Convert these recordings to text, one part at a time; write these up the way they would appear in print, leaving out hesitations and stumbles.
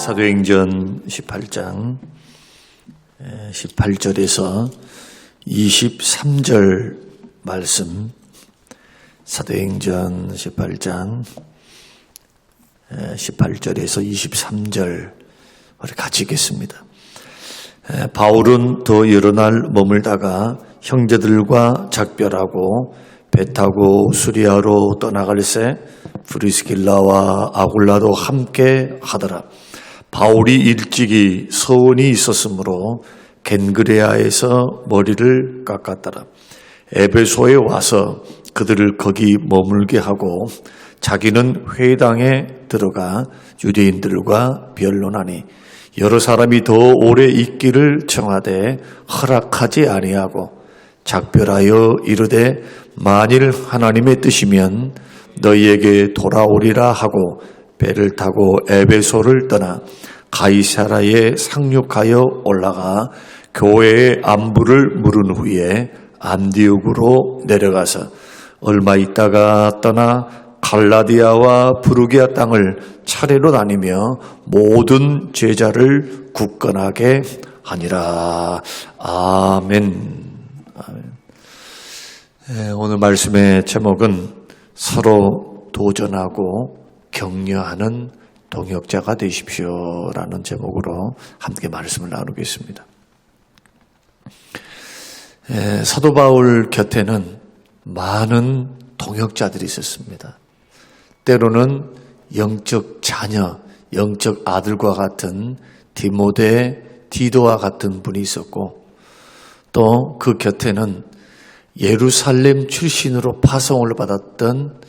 사도행전 18장 18절에서 23절 말씀, 사도행전 18장 18절에서 23절 우리 같이 읽겠습니다. 바울은 더 여러 날 머물다가 형제들과 작별하고 배 타고 수리아로 떠나갈새 브리스길라와 아굴라도 함께 하더라. 바울이 일찍이 서원이 있었으므로 겐그레아에서 머리를 깎았더라. 에베소에 와서 그들을 거기 머물게 하고 자기는 회당에 들어가 유대인들과 변론하니 여러 사람이 더 오래 있기를 청하되 허락하지 아니하고 작별하여 이르되 만일 하나님의 뜻이면 너희에게 돌아오리라 하고 배를 타고 에베소를 떠나 가이사라에 상륙하여 올라가 교회의 안부를 물은 후에 안디옥으로 내려가서 얼마 있다가 떠나 갈라디아와 브루기아 땅을 차례로 다니며 모든 제자를 굳건하게 하니라. 아멘. 오늘 말씀의 제목은 서로 도전하고 격려하는 동역자가 되십시오라는 제목으로 함께 말씀을 나누겠습니다. 사도 바울 곁에는 많은 동역자들이 있었습니다. 때로는 영적 자녀, 영적 아들과 같은 디모데, 디도와 같은 분이 있었고 또 그 곁에는 예루살렘 출신으로 파송을 받았던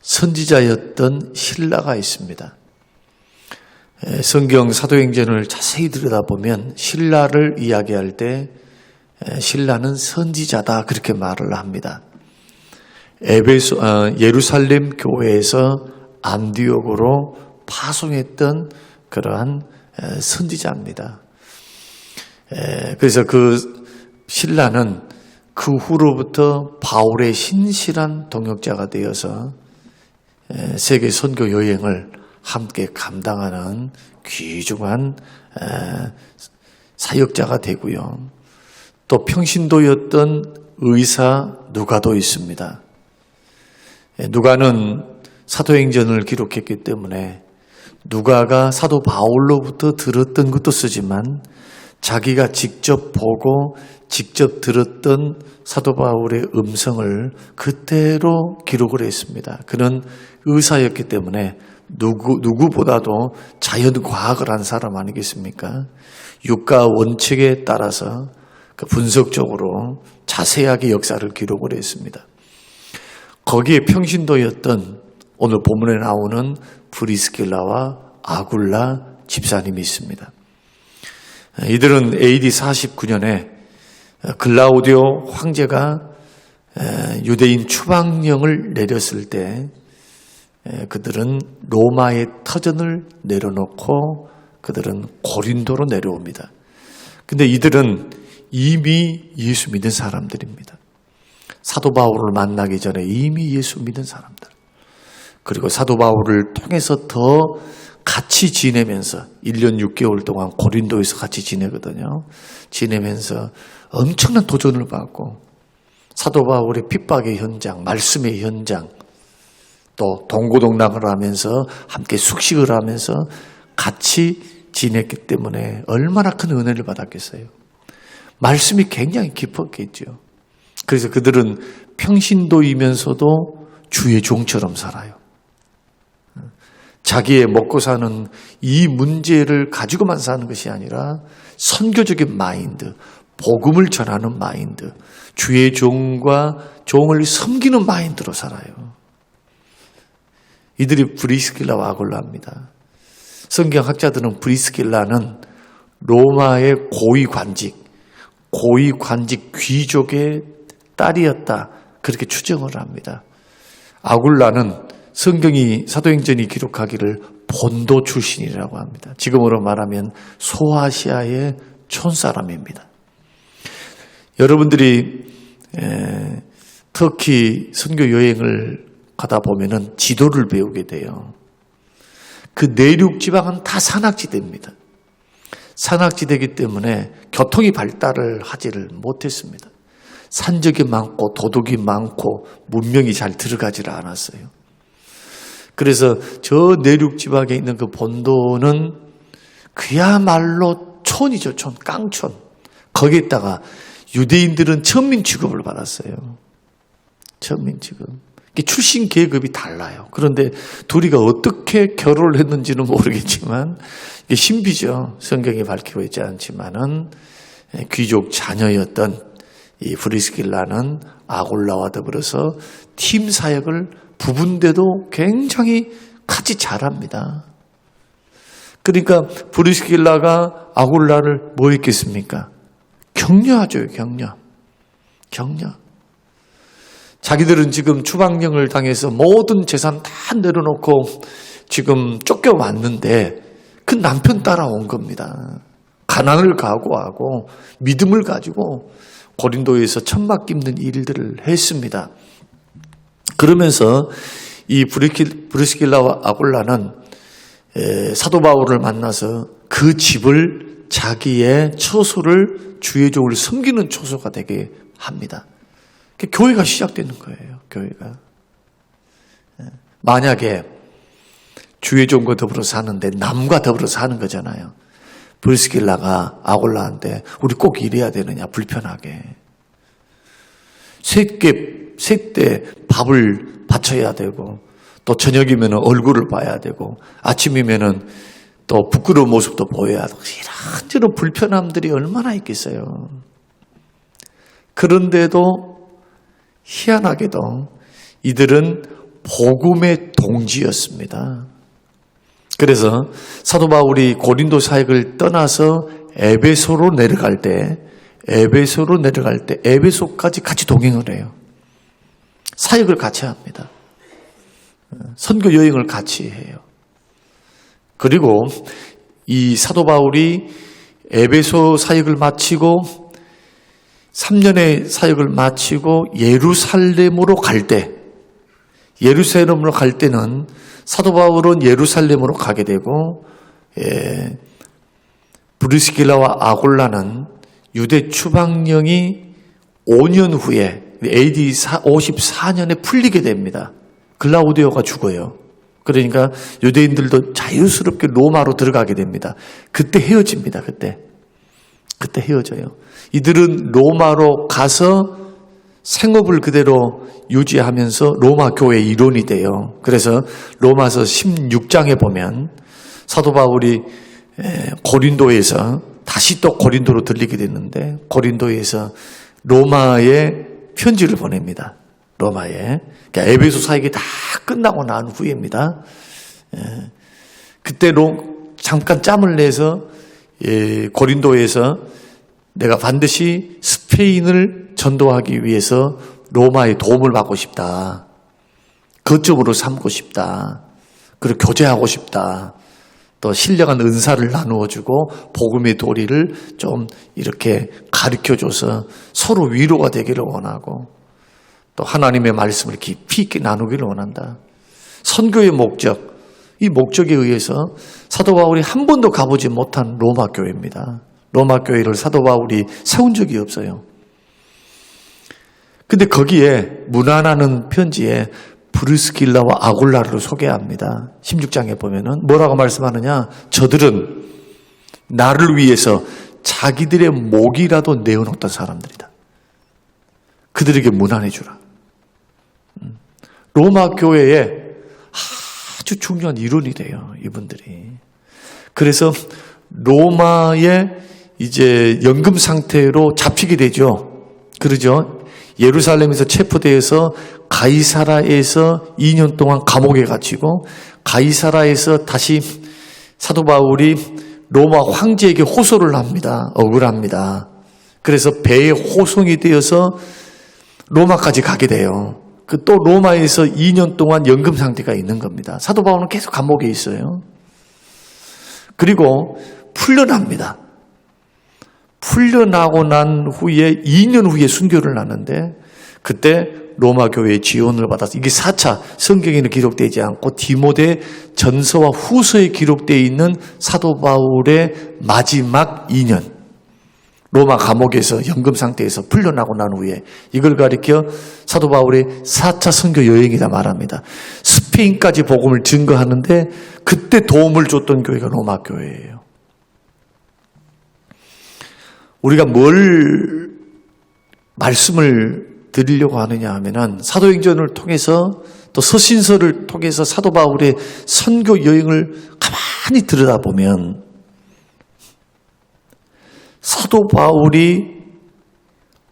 선지자였던 실라가 있습니다. 성경 사도행전을 자세히 들여다보면 실라를 이야기할 때 실라는 선지자다 그렇게 말을 합니다. 예루살렘 교회에서 안디옥으로 파송했던 그러한 선지자입니다. 그래서 그 실라는 그 후로부터 바울의 신실한 동역자가 되어서 세계 선교 여행을 함께 감당하는 귀중한 사역자가 되고요. 또 평신도였던 의사 누가도 있습니다. 누가는 사도행전을 기록했기 때문에 누가가 사도 바울로부터 들었던 것도 쓰지만 자기가 직접 보고 직접 들었던 사도 바울의 음성을 그대로 기록을 했습니다. 그는 의사였기 때문에 누구보다도 자연과학을 한 사람 아니겠습니까? 육가 원칙에 따라서 분석적으로 자세하게 역사를 기록을 했습니다. 거기에 평신도였던 오늘 본문에 나오는 브리스길라와 아굴라 집사님이 있습니다. 이들은 AD 49년에 글라우디오 황제가 유대인 추방령을 내렸을 때 그들은 로마의 터전을 내려놓고 그들은 고린도로 내려옵니다. 근데 이들은 이미 예수 믿는 사람들입니다. 사도 바울을 만나기 전에 이미 예수 믿는 사람들. 그리고 사도 바울을 통해서 더 같이 지내면서 1년 6개월 동안 고린도에서 같이 지내거든요. 지내면서 엄청난 도전을 받고 사도 바울의 핍박의 현장, 말씀의 현장, 또 동고동락을 하면서 함께 숙식을 하면서 같이 지냈기 때문에 얼마나 큰 은혜를 받았겠어요. 말씀이 굉장히 깊었겠죠. 그래서 그들은 평신도이면서도 주의 종처럼 살아요. 자기의 먹고 사는 이 문제를 가지고만 사는 것이 아니라 선교적인 마인드, 복음을 전하는 마인드, 주의 종과 종을 섬기는 마인드로 살아요. 이들이 브리스길라와 아굴라입니다. 성경학자들은 브리스길라는 로마의 고위관직 귀족의 딸이었다 그렇게 추정을 합니다. 아굴라는 성경이 사도행전이 기록하기를 본도 출신이라고 합니다. 지금으로 말하면 소아시아의 촌사람입니다. 여러분들이 터키 선교 여행을 가다 보면은 지도를 배우게 돼요. 그 내륙 지방은 다 산악지대입니다. 산악지대이기 때문에 교통이 발달을 하지를 못했습니다. 산적이 많고 도둑이 많고 문명이 잘 들어가지를 않았어요. 그래서 저 내륙 지방에 있는 그 본도는 그야말로 촌이죠. 촌, 깡촌. 거기에다가 유대인들은 천민 취급을 받았어요. 천민 취급. 출신 계급이 달라요. 그런데 둘이가 어떻게 결혼을 했는지는 모르겠지만 이게 신비죠. 성경이 밝히고 있지 않지만은 귀족 자녀였던 이 브리스길라는 아굴라와 더불어서 팀 사역을 부부인데도 굉장히 같이 잘합니다. 그러니까 브리스길라가 아굴라를 뭐 했겠습니까? 격려하죠. 격려. 자기들은 지금 추방령을 당해서 모든 재산 다 내려놓고 지금 쫓겨왔는데 그 남편 따라온 겁니다. 가난을 각오하고 믿음을 가지고 고린도에서 천막 깁는 일들을 했습니다. 그러면서 이 브리스길라와 아굴라는 사도 바울을 만나서 그 집을 자기의 처소를 주의 종을 섬기는 처소가 되게 합니다. 교회가 시작되는 거예요. 교회가. 만약에 주의 종과 더불어 사는데 남과 더불어 사는 거잖아요. 브리스길라가 아굴라한테 우리 꼭 이래야 되느냐, 불편하게. 셋때 밥을 바쳐야 되고 또 저녁이면 얼굴을 봐야 되고 아침이면 또 부끄러운 모습도 보여야 되고 이런저런 불편함들이 얼마나 있겠어요. 그런데도 희한하게도 이들은 복음의 동지였습니다. 그래서 사도 바울이 고린도 사역을 떠나서 에베소로 내려갈 때 에베소까지 같이 동행을 해요. 사역을 같이 합니다. 선교 여행을 같이 해요. 그리고 이 사도 바울이 에베소 사역을 마치고 3년의 사역을 마치고 예루살렘으로 갈 때는 사도 바울은 예루살렘으로 가게 되고 브리스길라와 아굴라는 유대 추방령이 5년 후에 AD 54년에 풀리게 됩니다. 글라우디오가 죽어요. 그러니까 유대인들도 자유스럽게 로마로 들어가게 됩니다. 그때 헤어집니다. 그때 헤어져요. 이들은 로마로 가서 생업을 그대로 유지하면서 로마 교회의 일원이 돼요. 그래서 로마서 16장에 보면 사도 바울이 고린도에서 다시 또 고린도로 들리게 됐는데 고린도에서 로마에 편지를 보냅니다. 로마에. 그러니까 에베소 사역이 다 끝나고 난 후입니다. 그때로 잠깐 짬을 내서 고린도에서 내가 반드시 스페인을 전도하기 위해서 로마의 도움을 받고 싶다. 거점으로 삼고 싶다. 그리고 교제하고 싶다. 또 신령한 은사를 나누어주고 복음의 도리를 좀 이렇게 가르쳐줘서 서로 위로가 되기를 원하고 또 하나님의 말씀을 깊이 있게 나누기를 원한다. 선교의 목적, 이 목적에 의해서 사도 바울이 한 번도 가보지 못한 로마 교회입니다. 로마 교회를 사도 바울이 세운 적이 없어요. 근데 거기에 문안하는 편지에 브리스길라와 아굴라를 소개합니다. 16장에 보면은 뭐라고 말씀하느냐? 저들은 나를 위해서 자기들의 목이라도 내어놓던 사람들이다. 그들에게 문안해 주라. 로마 교회에 아주 중요한 일원이 돼요. 이분들이. 그래서 로마의 이제 연금 상태로 잡히게 되죠. 그러죠. 예루살렘에서 체포되어서 가이사라에서 2년 동안 감옥에 갇히고 가이사라에서 다시 사도 바울이 로마 황제에게 호소를 합니다. 억울합니다. 그래서 배에 호송이 되어서 로마까지 가게 돼요. 또 로마에서 2년 동안 연금 상태가 있는 겁니다. 사도 바울은 계속 감옥에 있어요. 그리고 풀려납니다. 풀려나고 난 후에 2년 후에 순교를 하는데 그때 로마 교회의 지원을 받아서 이게 4차 성경에는 기록되지 않고 디모데 전서와 후서에 기록되어 있는 사도 바울의 마지막 2년 로마 감옥에서 연금 상태에서 풀려나고 난 후에 이걸 가리켜 사도 바울의 4차 선교 여행이다 말합니다. 스페인까지 복음을 증거하는데 그때 도움을 줬던 교회가 로마 교회예요. 우리가 뭘 말씀을 드리려고 하느냐 하면은 사도행전을 통해서 또 서신서를 통해서 사도 바울의 선교 여행을 가만히 들여다보면 사도 바울이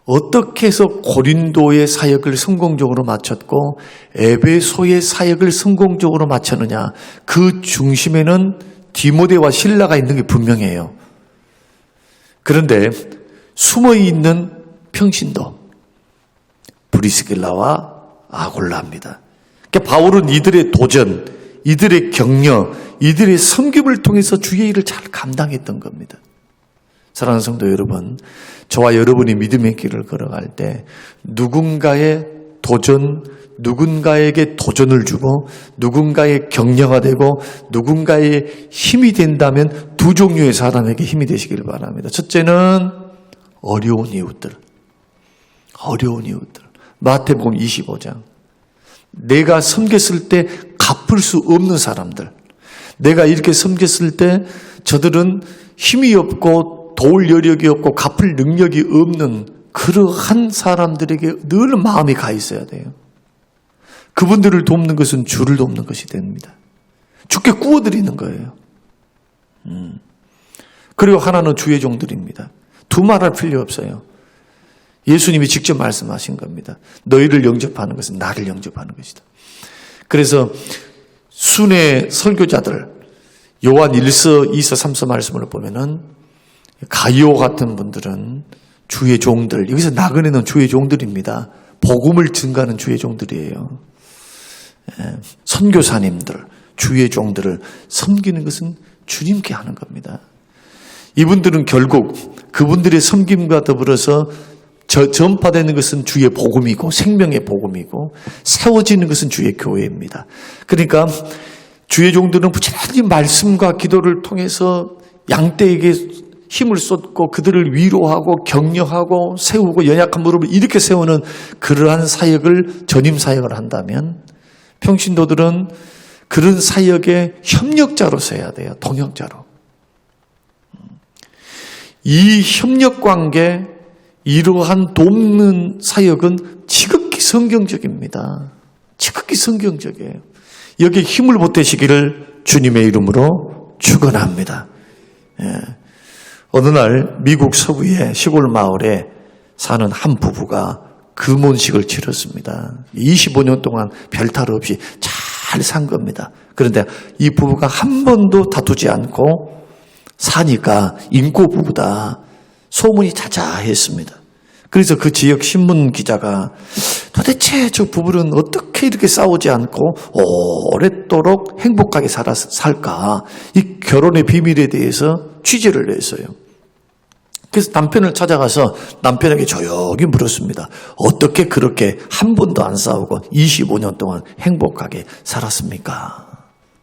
어떻게 해서 고린도의 사역을 성공적으로 마쳤고 에베소의 사역을 성공적으로 마쳤느냐, 그 중심에는 디모데와 실라가 있는 게 분명해요. 그런데 숨어있는 평신도 브리스길라와 아굴라입니다. 그러니까 바울은 이들의 도전, 이들의 격려, 이들의 섬김을 통해서 주의 일을 잘 감당했던 겁니다. 사랑하는 성도 여러분, 저와 여러분이 믿음의 길을 걸어갈 때 누군가의 도전, 누군가에게 도전을 주고 누군가의 격려가 되고 누군가의 힘이 된다면 두 종류의 사람에게 힘이 되시길 바랍니다. 첫째는 어려운 이웃들. 마태복음 25장. 내가 섬겼을 때 갚을 수 없는 사람들. 내가 이렇게 섬겼을 때 저들은 힘이 없고 도울 여력이 없고 갚을 능력이 없는 그러한 사람들에게 늘 마음이 가 있어야 돼요. 그분들을 돕는 것은 주를 돕는 것이 됩니다. 주께 구워드리는 거예요. 그리고 하나는 주의 종들입니다. 두말할 필요 없어요. 예수님이 직접 말씀하신 겁니다. 너희를 영접하는 것은 나를 영접하는 것이다. 그래서 순회 설교자들, 요한 1서, 2서, 3서 말씀을 보면은 가이오 같은 분들은 주의 종들, 여기서 나그네는 주의 종들입니다. 복음을 증가하는 주의 종들이에요. 선교사님들, 주의 종들을 섬기는 것은 주님께 하는 겁니다. 이분들은 결국 그분들의 섬김과 더불어서 전파되는 것은 주의 복음이고 생명의 복음이고 세워지는 것은 주의 교회입니다. 그러니까 주의 종들은 부지런히 말씀과 기도를 통해서 양떼에게 힘을 쏟고 그들을 위로하고 격려하고 세우고 연약한 무릎을 이렇게 세우는 그러한 사역을 전임 사역을 한다면 평신도들은 그런 사역의 협력자로서 해야 돼요. 동역자로. 이 협력관계, 이러한 돕는 사역은 지극히 성경적입니다. 지극히 성경적이에요. 여기에 힘을 보태시기를 주님의 이름으로 축원합니다. 어느 날 미국 서부의 시골 마을에 사는 한 부부가 금혼식을 치렀습니다. 25년 동안 별탈 없이 잘 산 겁니다. 그런데 이 부부가 한 번도 다투지 않고 사니까 인고 부부다 소문이 자자했습니다. 그래서 그 지역 신문 기자가 도대체 저 부부는 어떻게 이렇게 싸우지 않고 오랫도록 행복하게 살까? 이 결혼의 비밀에 대해서 취재를 했어요. 그래서 남편을 찾아가서 남편에게 조용히 물었습니다. 어떻게 그렇게 한 번도 안 싸우고 25년 동안 행복하게 살았습니까?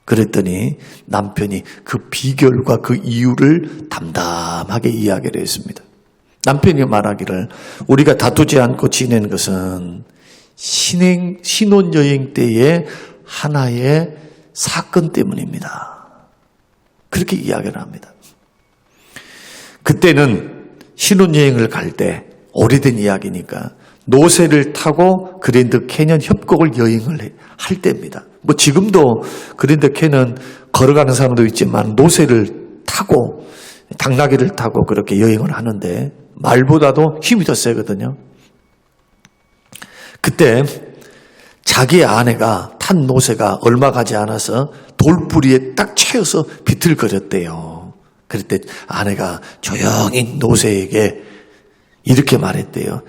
그랬더니 남편이 그 비결과 그 이유를 담담하게 이야기를 했습니다. 남편이 말하기를 우리가 다투지 않고 지내는 것은 신혼여행 때의 하나의 사건 때문입니다. 그렇게 이야기를 합니다. 그때는 신혼여행을 갈 때 오래된 이야기니까 노새를 타고 그랜드 캐년 협곡을 여행을 할 때입니다. 뭐 지금도 그랜드 캐년 걸어가는 사람도 있지만 노새를 타고 당나귀를 타고 그렇게 여행을 하는데 말보다도 힘이 더 세거든요. 그때 자기 아내가 탄 노새가 얼마 가지 않아서 돌부리에 딱 채워서 비틀거렸대요. 그럴 때 아내가 조용히 노새에게 이렇게 말했대요.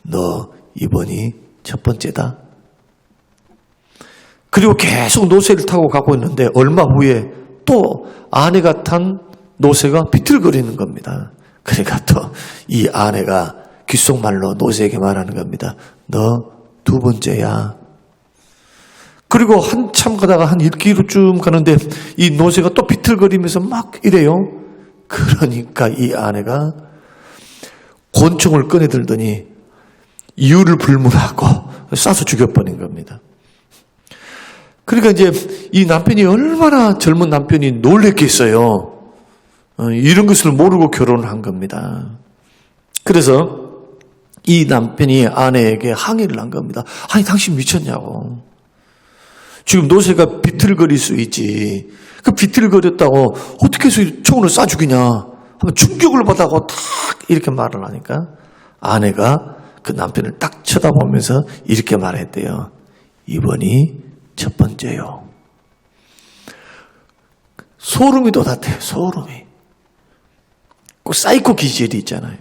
너 이번이 첫 번째다. 그리고 계속 노새를 타고 가고 있는데 얼마 후에 또 아내가 탄 노새가 비틀거리는 겁니다. 그러니까 또 이 아내가 귓속말로 노새에게 말하는 겁니다. 너 두 번째야. 그리고 한참 가다가 한 1km쯤 가는데 이 노새가 또 비틀거리면서 막 이래요. 그러니까 이 아내가 권총을 꺼내들더니 이유를 불문하고 쏴서 죽여버린 겁니다. 그러니까 이제 이 남편이 얼마나 젊은 남편이 놀랬겠어요. 이런 것을 모르고 결혼을 한 겁니다. 그래서 이 남편이 아내에게 항의를 한 겁니다. 아니 당신 미쳤냐고. 지금 노새가 비틀거릴 수 있지. 그 비틀거렸다고 어떻게 해서 총으로 쏴 죽이냐. 하면 충격을 받아고 탁 이렇게 말을 하니까 아내가 그 남편을 딱 쳐다보면서 이렇게 말했대요. 이번이 첫 번째요. 소름이 돋았대요. 소름이. 꼭 사이코 기질이 있잖아요.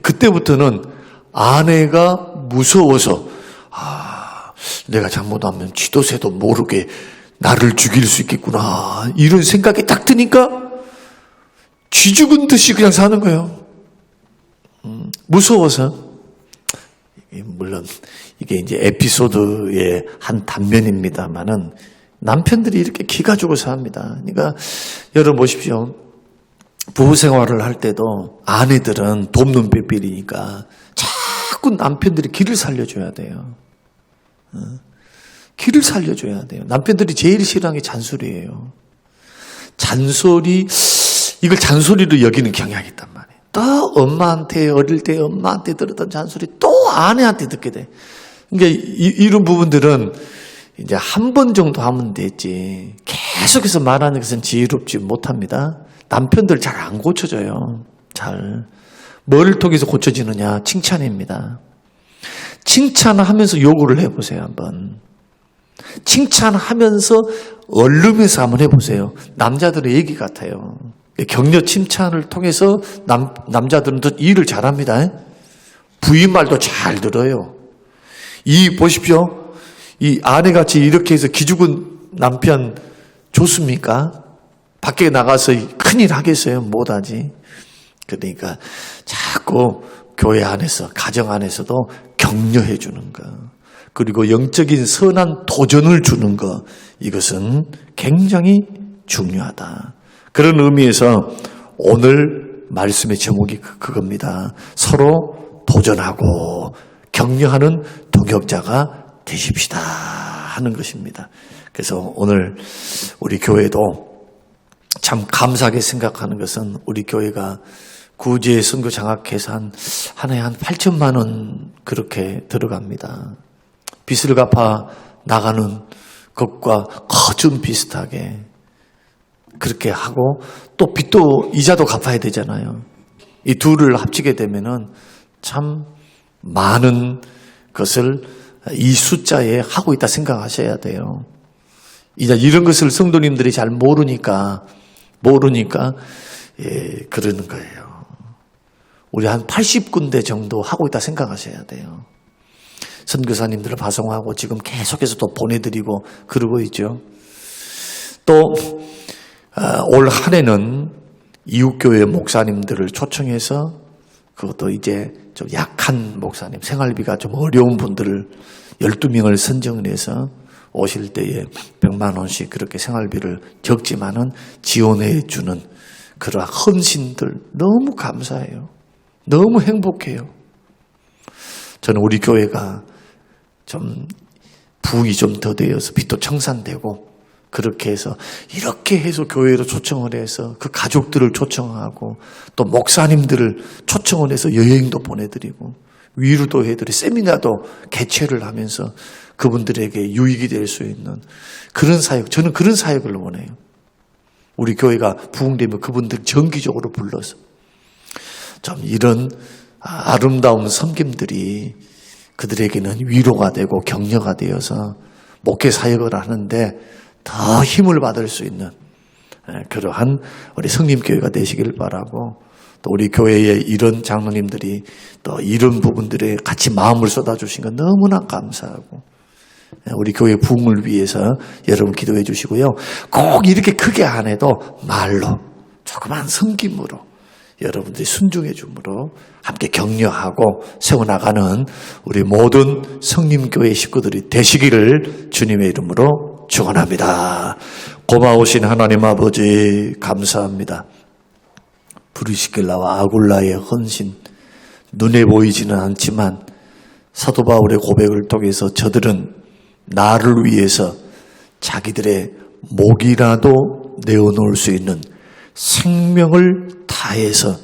그때부터는 아내가 무서워서 내가 잘못하면 쥐도새도 모르게 나를 죽일 수 있겠구나 이런 생각이 딱 드니까 쥐 죽은 듯이 그냥 사는 거예요. 무서워서. 물론 이게 이제 에피소드의 한 단면입니다만은 남편들이 이렇게 기가 죽어 삽니다. 그러니까 여러분 보십시오. 부부 생활을 할 때도 아내들은 돕는 빼빼리니까 자꾸 남편들이 길을 살려줘야 돼요. 길을 살려줘야 돼요. 남편들이 제일 싫어하는 게 잔소리예요. 잔소리, 이걸 잔소리로 여기는 경향이 있단 말이에요. 또 엄마한테 어릴 때 엄마한테 들었던 잔소리 또 아내한테 듣게 돼. 그러니까 이런 부분들은 이제 한 번 정도 하면 되지. 계속해서 말하는 것은 지혜롭지 못합니다. 남편들 잘 안 고쳐져요. 잘. 뭘 통해서 고쳐지느냐? 칭찬입니다. 칭찬하면서 요구를 해보세요, 한번. 칭찬하면서 얼르면서 한번 해보세요. 남자들의 얘기 같아요. 격려 칭찬을 통해서 남자들은 더 일을 잘합니다. 부인 말도 잘 들어요. 이 보십시오. 이 아내같이 이렇게 해서 기죽은 남편 좋습니까? 밖에 나가서 큰일 하겠어요? 못하지. 그러니까 자꾸 교회 안에서 가정 안에서도 격려해 주는 거, 그리고 영적인 선한 도전을 주는 거, 이것은 굉장히 중요하다. 그런 의미에서 오늘 말씀의 제목이 그겁니다. 서로 도전하고 격려하는 동역자가 되십시다 하는 것입니다. 그래서 오늘 우리 교회도 참 감사하게 생각하는 것은 우리 교회가 구제 선교 장학회에서 한 해에 한 8천만 원 그렇게 들어갑니다. 빚을 갚아 나가는 것과 거좀 비슷하게 그렇게 하고, 또 빚도 이자도 갚아야 되잖아요. 이 둘을 합치게 되면은 참 많은 것을 이 숫자에 하고 있다 생각하셔야 돼요. 이제 이런 것을 성도님들이 잘 모르니까 그러는 거예요. 우리 한 80군데 정도 하고 있다 생각하셔야 돼요. 선교사님들을 파송하고 지금 계속해서 또 보내드리고 그러고 있죠. 또 올 한 해는 이웃교회 목사님들을 초청해서, 그것도 이제 좀 약한 목사님, 생활비가 좀 어려운 분들을 12명을 선정을 해서 오실 때에 100만 원씩 그렇게 생활비를 적지만은 지원해 주는 그러한 헌신들 너무 감사해요. 너무 행복해요. 저는 우리 교회가 좀 부흥이 좀 더 되어서 빚도 청산되고, 그렇게 해서 이렇게 해서 교회로 초청을 해서 그 가족들을 초청하고 또 목사님들을 초청을 해서 여행도 보내드리고 위로도 해드리고 세미나도 개최를 하면서 그분들에게 유익이 될 수 있는 그런 사역, 저는 그런 사역을 원해요. 우리 교회가 부흥되면 그분들 정기적으로 불러서 좀 이런 아름다운 섬김들이 그들에게는 위로가 되고 격려가 되어서 목회 사역을 하는데 더 힘을 받을 수 있는 그러한 우리 성림교회가 되시길 바라고, 또 우리 교회의 이런 장로님들이 또 이런 부분들에 같이 마음을 쏟아주신 건 너무나 감사하고, 우리 교회 부흥을 위해서 여러분 기도해 주시고요. 꼭 이렇게 크게 안 해도 말로 조그만 섬김으로 여러분들이 순종해 줌으로 함께 격려하고 세워나가는 우리 모든 성림교회 식구들이 되시기를 주님의 이름으로 축원합니다. 고마우신 하나님 아버지 감사합니다. 브리스길라와 아굴라의 헌신, 눈에 보이지는 않지만 사도 바울의 고백을 통해서 저들은 나를 위해서 자기들의 목이라도 내어놓을 수 있는 생명을 다해서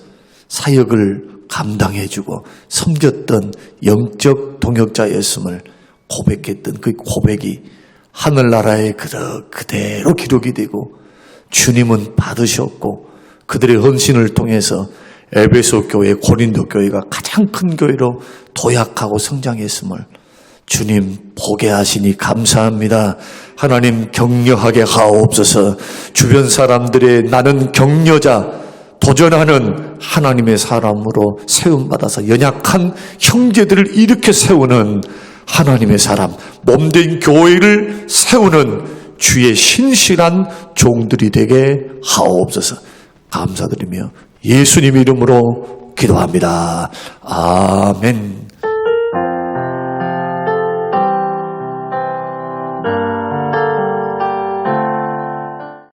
사역을 감당해주고 섬겼던 영적 동역자였음을 고백했던 그 고백이 하늘나라에 그대로 기록이 되고 주님은 받으셨고 그들의 헌신을 통해서 에베소 교회, 고린도 교회가 가장 큰 교회로 도약하고 성장했음을 주님 보게 하시니 감사합니다. 하나님 격려하게 하옵소서. 주변 사람들의 나는 격려자, 도전하는 하나님의 사람으로 세움받아서 연약한 형제들을 일으켜 세우는 하나님의 사람, 몸된 교회를 세우는 주의 신실한 종들이 되게 하옵소서. 감사드리며 예수님 이름으로 기도합니다. 아멘.